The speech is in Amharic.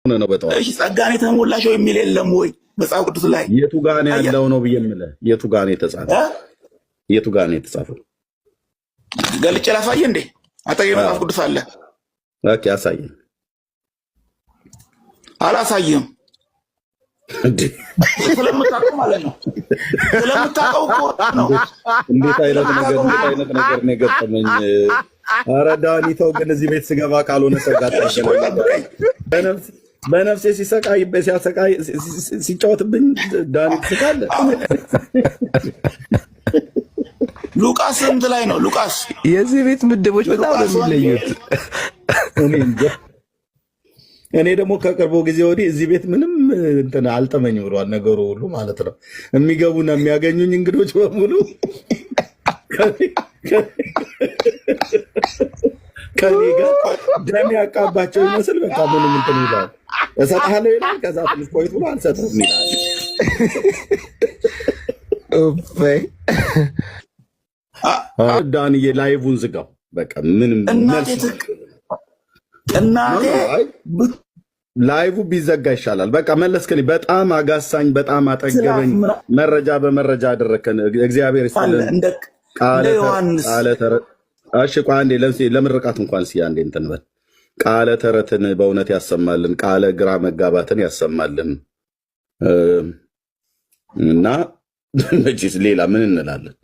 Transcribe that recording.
ነው በጣም እሺ ጸጋን የተሞላሽ የሚል የለም ወይ መጽሐፍ ቅዱስ ላይ? የቱ ጋር ነው ያለው ነው ብዬ የምልህ የቱ ጋር ነው የተጻፈው? የቱ ጋር ነው የተጻፈው? ገልጬ ላሳየህ እንዴ? አጠገቤ መጽሐፍ ቅዱስ አለ። ኦኬ አሳየኝ። አላሳየህም እንዴ? ስለምታውቀው ማለት ነው። ስለምታውቀው እኮ ነው። እንዴት አይነት ነገር ነው የገጠመኝ? ኧረ ዳኒ ተው ግን እዚህ ቤት ስገባ ካልሆነ ሰው ጋር ታገናኝ። በነፍሴ ሲሰቃይ ሲጫወትብኝ ዳኒ ትስቃለህ። ሉቃስ ስንት ላይ ነው? ሉቃስ የዚህ ቤት ምድቦች በጣም ነው የሚለዩት። እኔ ደግሞ ከቅርቡ ጊዜ ወዲህ እዚህ ቤት ምንም እንትን አልጠመኝ ብሏል ነገሩ ሁሉ ማለት ነው። የሚገቡና የሚያገኙኝ እንግዶች በሙሉ ከኔ ጋር ደም ያቃባቸው ይመስል በቃ ምንም እንትን ይላል። እሰጥሃለሁ ይላል። ከዛ ትንሽ ቆይቶ ብሎ አልሰጥህም ይላል። ዳንዬ ላይቡን ዝጋው በቃ ምንም እናቴ ላይቡ ቢዘጋ ይሻላል። በቃ መለስከኝ። በጣም አጋሳኝ፣ በጣም አጠገበኝ። መረጃ በመረጃ አደረከን። እግዚአብሔር ይስጥልን። እሺ ቆይ አንዴ ለምርቃት እንኳን ሲያ አንዴ እንትን በል። ቃለ ተረትን በእውነት ያሰማልን፣ ቃለ ግራ መጋባትን ያሰማልን እና መቼስ ሌላ ምን እንላለን?